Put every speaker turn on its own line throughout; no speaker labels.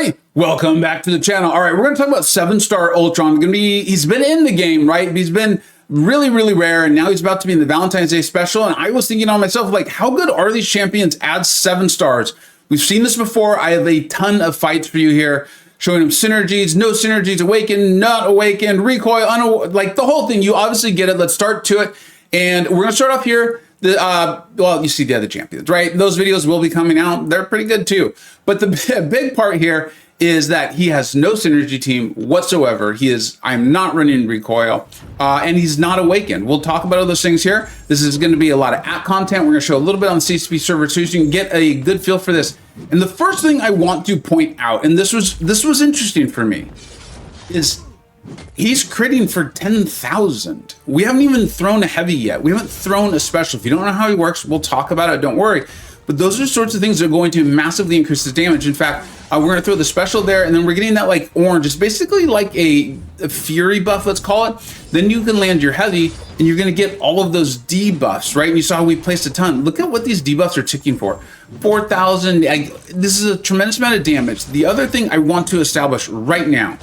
everybody, welcome back to the channel. All right, we're going to talk about 7-star Ultron. He's been in the game, right? He's been really rare, and now he's about to be in the Valentine's Day special. And I was thinking on myself, like, how good are these champions at 7 stars? We've seen this before. I have a ton of fights for you here, showing them synergies, no synergies, awakened, not awakened, recoil, like the whole thing. You obviously get it. Let's start to it. And we're going to start off here. Well, you see the other champions, right? Those videos will be coming out. They're pretty good too. But the big part here is that he has no synergy team whatsoever. I'm not running recoil, and he's not awakened. We'll talk about all those things here. This is going to be a lot of app content. We're going to show a little bit on the CCP server too, so you can get a good feel for this. And the first thing I want to point out, and this was interesting for me, is he's critting for 10,000. We haven't even thrown a heavy yet. We haven't thrown a special. If you don't know how he works, we'll talk about it. Don't worry. But those are sorts of things that are going to massively increase his damage. In fact, we're going to throw the special there, and then we're getting that like orange. It's basically like a fury buff, let's call it. Then you can land your heavy, and you're going to get all of those debuffs, right? And you saw we placed a ton. Look at what these debuffs are ticking for. 4,000. This is a tremendous amount of damage. The other thing I want to establish right now,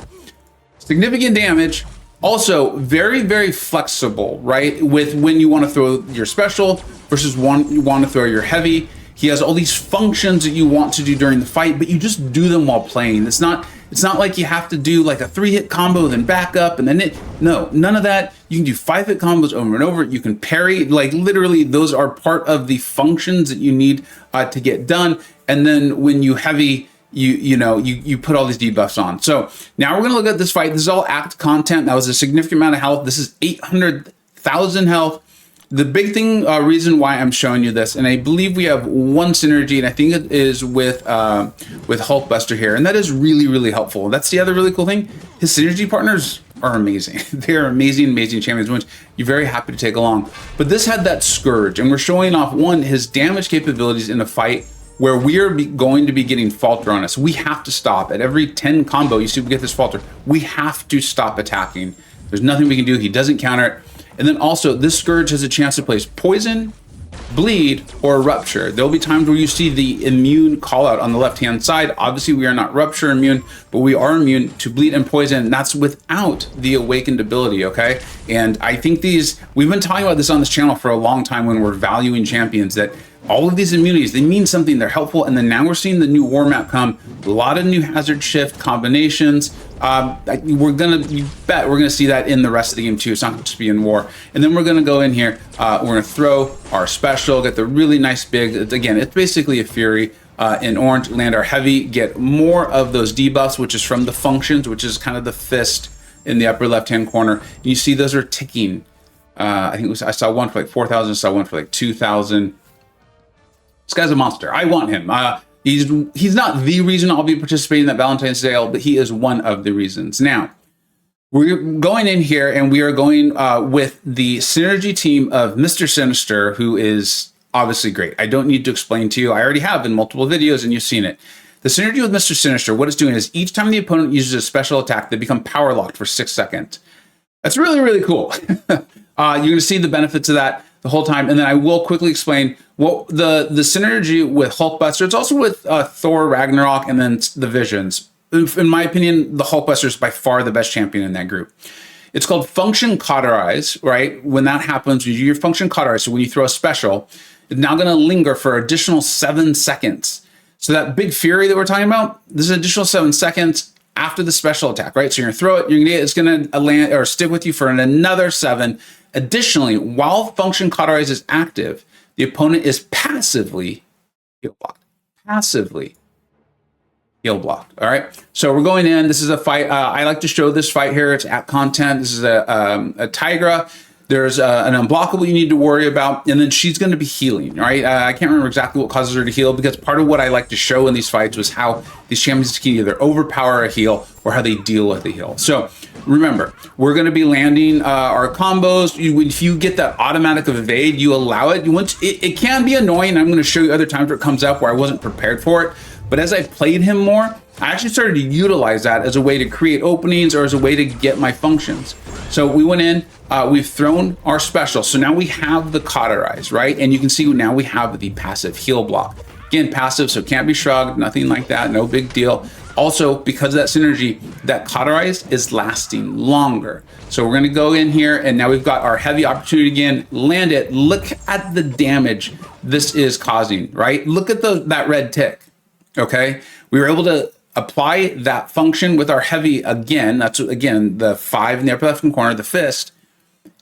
significant damage, also very flexible, right? With when you want to throw your special versus one you want to throw your heavy. He has all these functions that you want to do during the fight, but you just do them while playing. It's not like you have to do like a 3-hit combo, then back up, and then no, none of that. You can do 5-hit combos over and over. You can parry, like literally those are part of the functions that you need to get done. And then when you heavy, you put all these debuffs on. So now we're going to look at this fight. This is all act content. That was a significant amount of health. This is 800,000 health. The big thing, reason why I'm showing you this, and I believe we have one synergy, and I think it is with Hulkbuster here, and that is really helpful. That's the other really cool thing. His synergy partners are amazing. They are amazing champions, which you're very happy to take along. But this had that Scourge, and we're showing off, one, his damage capabilities in a fight where we are going to be getting Falter on us. We have to stop. At every 10 combo, you see we get this Falter. We have to stop attacking. There's nothing we can do. He doesn't counter it. And then also, this Scourge has a chance to place Poison, Bleed, or Rupture. There'll be times where you see the immune call out on the left-hand side. Obviously, we are not Rupture immune, but we are immune to Bleed and Poison. And that's without the Awakened ability, okay? And I think we've been talking about this on this channel for a long time when we're valuing champions, that all of these immunities, they mean something, they're helpful. And then now we're seeing the new war map come, a lot of new hazard shift combinations. You bet we're gonna see that in the rest of the game too. It's not just be in war. And then we're gonna go in here, we're gonna throw our special, get the really nice big, again, it's basically a fury in orange, land our heavy, get more of those debuffs, which is from the functions, which is kind of the fist in the upper left-hand corner. And you see those are ticking. I think I saw one for like 4,000, saw one for like 2,000. This guy's a monster. I want him. He's not the reason I'll be participating in that Valentine's sale, but he is one of the reasons. Now, we're going in here and we are going with the synergy team of Mr. Sinister, who is obviously great. I don't need to explain to you. I already have in multiple videos and you've seen it. The synergy with Mr. Sinister, what it's doing is each time the opponent uses a special attack, they become power locked for 6 seconds. That's really cool. You're going to see the benefits of that the whole time. And then I will quickly explain what the synergy with Hulkbuster. It's also with Thor, Ragnarok, and then the Visions. In my opinion, the Hulkbuster is by far the best champion in that group. It's called Function Cauterize, right? When that happens, you do your Function Cauterize. So when you throw a special, it's now going to linger for additional 7 seconds. So that big fury that we're talking about, there's an additional 7 seconds after the special attack, right? So you're going to throw it, it's going to land or stick with you for another 7. Additionally, while Function Cauterize is active, the opponent is passively heal blocked. Passively heal blocked. All right. So we're going in. This is a fight. I like to show this fight here. It's app content. This is a Tigra. There's an unblockable you need to worry about, and then she's going to be healing, right? I can't remember exactly what causes her to heal, because part of what I like to show in these fights was how these champions can either overpower a heal or how they deal with the heal. So remember, we're going to be landing our combos. If you get that automatic evade, you allow it. It can be annoying. I'm going to show you other times where it comes up where I wasn't prepared for it. But as I played him more, I actually started to utilize that as a way to create openings or as a way to get my functions. So we went in, we've thrown our special. So now we have the Cauterize, right? And you can see now we have the passive heal block. Again, passive, so it can't be shrugged, nothing like that, no big deal. Also, because of that synergy, that cauterize is lasting longer. So we're gonna go in here, and now we've got our heavy opportunity again, land it. Look at the damage this is causing, right? Look at that red tick, okay? We were able to apply that function with our heavy again. That's, again, the 5 in the upper left-hand corner, the fist.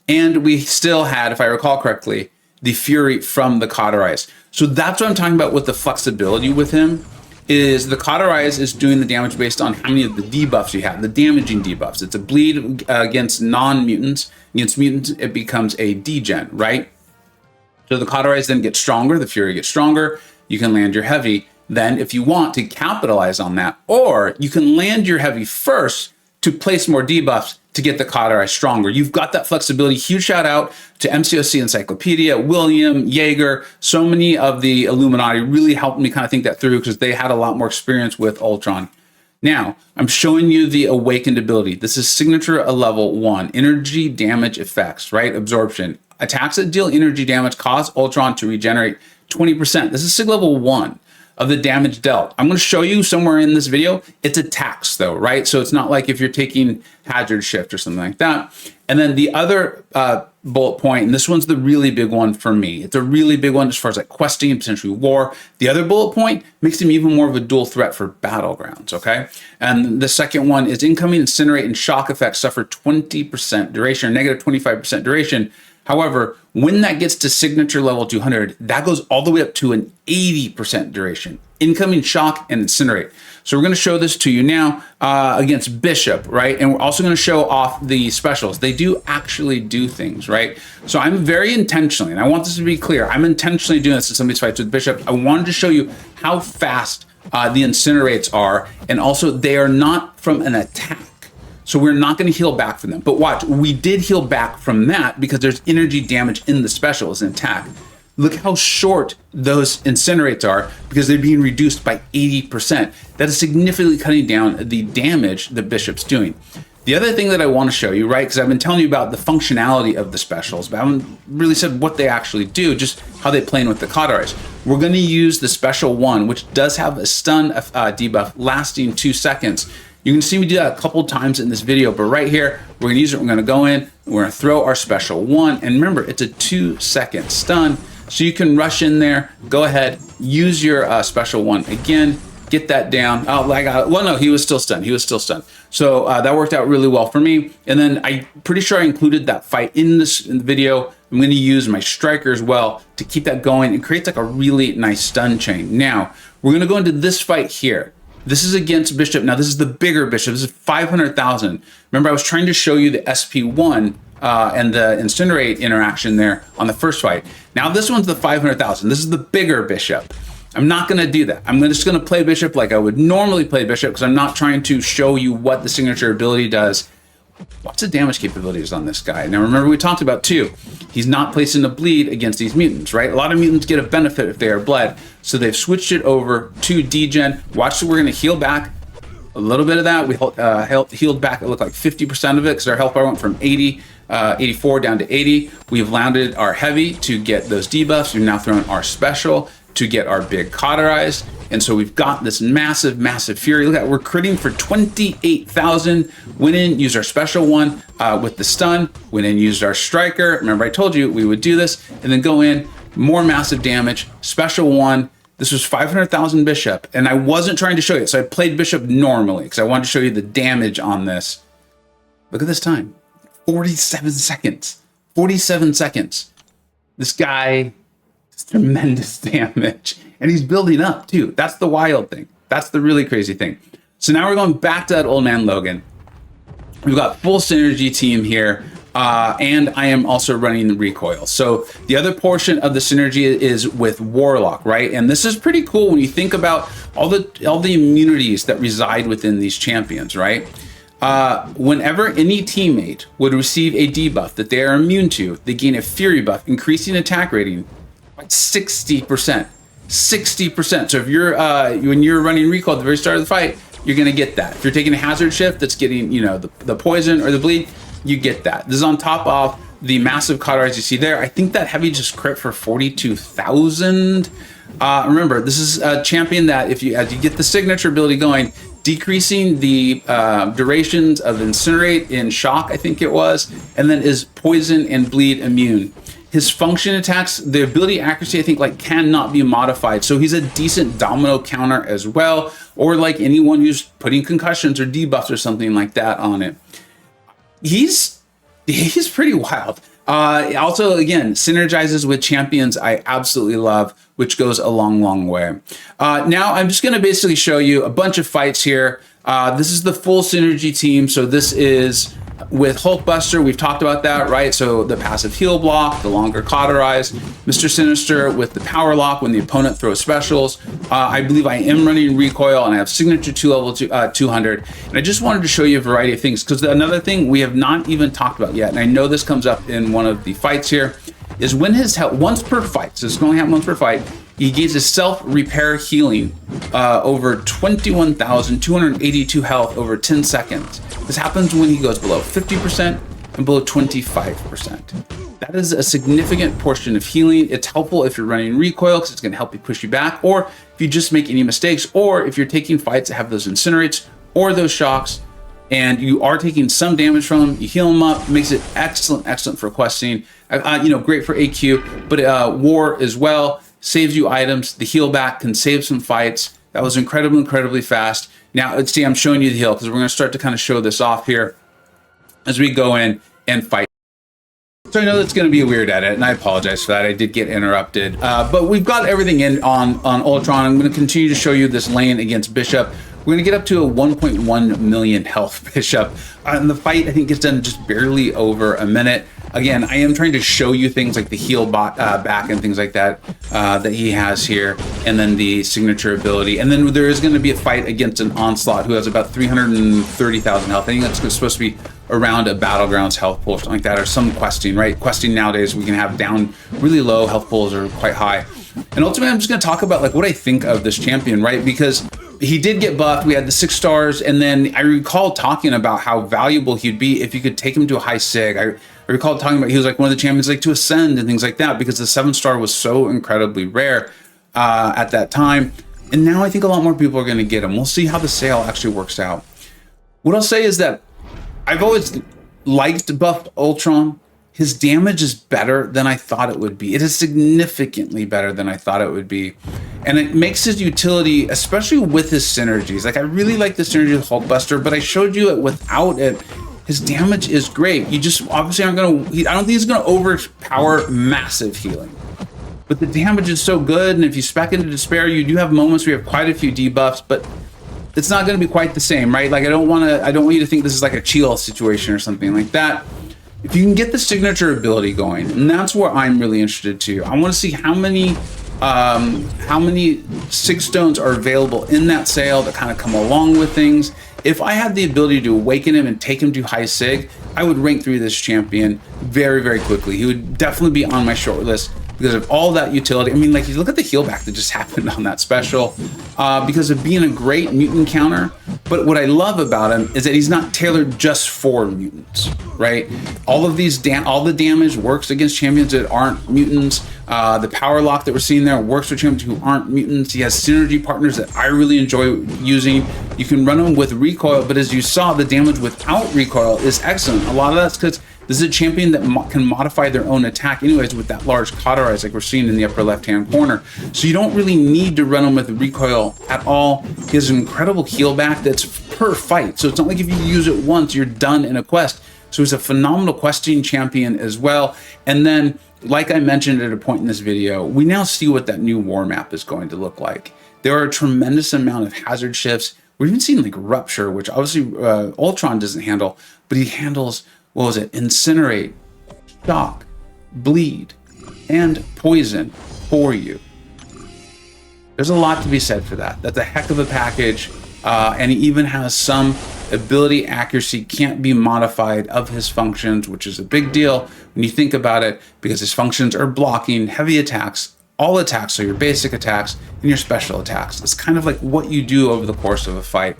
And we still had, if I recall correctly, the fury from the cauterize. So that's what I'm talking about with the flexibility with him, is the cauterize is doing the damage based on how many of the debuffs you have, the damaging debuffs. It's a bleed against non-mutants. Against mutants, it becomes a degen, right? So the cauterize then gets stronger, the fury gets stronger. You can land your heavy then if you want to capitalize on that, or you can land your heavy first to place more debuffs to get the cauterize stronger. You've got that flexibility. Huge shout out to MCoC Encyclopedia, William, Jaeger. So many of the Illuminati really helped me kind of think that through because they had a lot more experience with Ultron. Now, I'm showing you the awakened ability. This is signature level 1, energy damage effects, right? Absorption. Attacks that deal energy damage cause Ultron to regenerate 20%. This is sig level 1 of the damage dealt. I'm gonna show you somewhere in this video, it's attacks though, right? So it's not like if you're taking hazard shift or something like that. And then the other bullet point, and this one's the really big one for me. It's a really big one as far as like questing and potentially war. The other bullet point makes him even more of a dual threat for battlegrounds, okay? And the second one is incoming incinerate and shock effects suffer 20% duration or negative 25% duration. However, when that gets to signature level 200, that goes all the way up to an 80% duration. Incoming shock and incinerate. So we're going to show this to you now against Bishop, right? And we're also going to show off the specials. They do actually do things, right? So I'm very intentionally, and I want this to be clear, I'm intentionally doing this in some of these fights with Bishop. I wanted to show you how fast the incinerates are, and also they are not from an attack. So we're not going to heal back from them. But watch, we did heal back from that because there's energy damage in the special as an attack. Look how short those incinerates are because they're being reduced by 80%. That is significantly cutting down the damage the Bishop's doing. The other thing that I want to show you, right, because I've been telling you about the functionality of the specials, but I haven't really said what they actually do, just how they play in with the cauterize. We're going to use the special one, which does have a stun debuff lasting 2 seconds. You can see me do that a couple times in this video, but right here, we're gonna use it. We're gonna go in, we're gonna throw our special 1. And remember, it's a 2-second stun. So you can rush in there, go ahead, use your special 1 again, get that down. Oh, well, no, he was still stunned. He was still stunned. So that worked out really well for me. And then I'm pretty sure I included that fight in the video. I'm gonna use my striker as well to keep that going. It creates like a really nice stun chain. Now, we're gonna go into this fight here. This is against Bishop. Now, this is the bigger Bishop. This is 500,000. Remember, I was trying to show you the SP1 and the Incinerate interaction there on the first fight. Now, this one's the 500,000. This is the bigger Bishop. I'm not going to do that. I'm just going to play Bishop like I would normally play Bishop because I'm not trying to show you what the signature ability does. What's the damage capabilities on this guy? Now, remember, we talked about too, he's not placing a bleed against these mutants, right? A lot of mutants get a benefit if they are bled. So they've switched it over to degen. Watch, we're going to heal back a little bit of that. We healed back, it looked like 50% of it because our health bar went from 84 down to 80. We've landed our heavy to get those debuffs. We've now thrown our special to get our big cauterize. And so we've got this massive, massive fury. Look at that, we're critting for 28,000. Went in, used our special 1 with the stun. Went in, used our striker. Remember, I told you we would do this. And then go in, more massive damage, special 1. This was 500,000 Bishop. And I wasn't trying to show you it. So I played Bishop normally because I wanted to show you the damage on this. Look at this time, 47 seconds. 47 seconds. This guy does tremendous damage. And he's building up too. That's the wild thing. That's the really crazy thing. So now we're going back to that old man Logan. We've got full synergy team here. And I am also running the recoil. So the other portion of the synergy is with Warlock, right? And this is pretty cool when you think about all the immunities that reside within these champions, right? Whenever any teammate would receive a debuff that they are immune to, they gain a fury buff, increasing attack rating by 60%. 60%. So if you're when you're running recoil at the very start of the fight, you're gonna get that. If you're taking a hazard shift that's getting, you know, the poison or the bleed, you get that. This is on top of the massive cauterize you see there. I think that heavy just crit for 42,000. Remember, this is a champion that as you get the signature ability going, decreasing the durations of Incinerate in Shock, I think it was, and then is Poison and Bleed immune. His function attacks, the ability accuracy, I think, like cannot be modified. So he's a decent domino counter as well, or like anyone who's putting concussions or debuffs or something like that on it. He's pretty wild. Also, again, synergizes with champions I absolutely love, which goes a long way. Now I'm just going to basically show you a bunch of fights here. This is the full synergy team. So this is with Hulkbuster. We've talked about that, right? So the passive heal block, the longer cauterize, Mr. Sinister with the power lock when the opponent throws specials. I believe I am running recoil and I have signature 2 level 200. And I just wanted to show you a variety of things, because another thing we have not even talked about yet, and I know this comes up in one of the fights here, is when his health, once per fight, so it's going to happen once per fight, he gains his self-repair healing over 21,282 health over 10 seconds. This happens when he goes below 50% and below 25%. That is a significant portion of healing. It's helpful if you're running recoil, because it's going to help you push you back, or if you just make any mistakes, or if you're taking fights that have those incinerates or those shocks, and you are taking some damage from them, you heal them up. Makes it excellent for questing. Great for AQ, but war as well. Saves you items. The heal back can save some fights. That was incredibly fast. Now, let's see, I'm showing you the heal, because we're going to start to kind of show this off here as we go in and fight. So I know that's going to be a weird edit, and I apologize for that. I did get interrupted, but we've got everything in on Ultron. I'm going to continue to show you this lane against Bishop. We're going to get up to a 1.1 million health Bishop. And the fight, I think, gets done just barely over a minute. Again, I am trying to show you things like the heal back and things like that that he has here, and then the signature ability. And then there is going to be a fight against an Onslaught who has about 330,000 health. I think that's supposed to be around a Battlegrounds health pool or something like that, or some questing, right? Questing nowadays, we can have down really low health pools or quite high. And ultimately, I'm just going to talk about like what I think of this champion, right? Because he did get buffed. We had the 6 stars, and then I recall talking about how valuable he'd be if you could take him to a high sig. I recall talking about he was like one of the champions like to ascend and things like that, because the 7-star was so incredibly rare at that time. And now I think a lot more people are going to get him. We'll see how the sale actually works out. What I'll say is that I've always liked buffed Ultron. His damage is better than I thought it would be. It is significantly better than I thought it would be. And it makes his utility, especially with his synergies. Like, I really like the synergy with Hulkbuster, but I showed you it without it. His damage is great. You just obviously aren't going to, I don't think he's going to overpower massive healing. But the damage is so good, and if you spec into Despair, you do have moments where you have quite a few debuffs, but it's not going to be quite the same, right? Like, I don't want you to think this is like a Chiel situation or something like that. If you can get the signature ability going, and that's where I'm really interested too. I want to see how many Sig Stones are available in that sale that kind of come along with things. If I had the ability to awaken him and take him to high Sig, I would rank through this champion very quickly. He would definitely be on my short list because of all that utility. I mean, like, you look at the heal back that just happened on that special because of being a great mutant counter. But what I love about him is that he's not tailored just for mutants, right? All of these, all the damage works against champions that aren't mutants. The power lock that we're seeing there works for champions who aren't mutants. He has synergy partners that I really enjoy using. You can run them with recoil, but as you saw, the damage without recoil is excellent. A lot of that's because this is a champion that can modify their own attack anyways with that large cauterize like we're seeing in the upper left-hand corner. So you don't really need to run him with recoil at all. He has an incredible heal back that's per fight. So it's not like if you use it once, you're done in a quest. So he's a phenomenal questing champion as well. And then, like I mentioned at a point in this video, we now see what that new war map is going to look like. There are a tremendous amount of hazard shifts. We're even seeing like Rupture, which obviously Ultron doesn't handle, but he handles, what was it? Incinerate, Shock, Bleed, and Poison for you. There's a lot to be said for that. That's a heck of a package. And he even has some ability accuracy can't be modified of his functions, which is a big deal when you think about it, because his functions are blocking heavy attacks, all attacks, so your basic attacks and your special attacks. It's kind of like what you do over the course of a fight.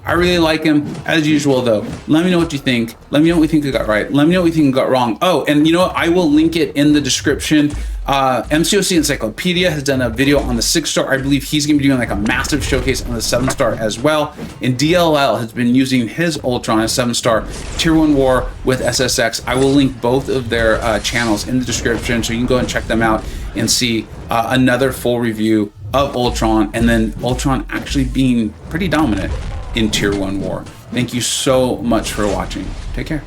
I really like him as usual though. Let me know what you think. Let me know what you think we got right. Let me know what you think we got wrong. Oh, and you know what? I will link it in the description. MCoC Encyclopedia has done a video on the 6-star. I believe he's gonna be doing like a massive showcase on the 7-star as well. And DLL has been using his Ultron, a 7-star tier 1 war with SSX. I will link both of their channels in the description, so you can go and check them out and see another full review of Ultron, and then Ultron actually being pretty dominant in tier 1 war. Thank you so much for watching. Take care.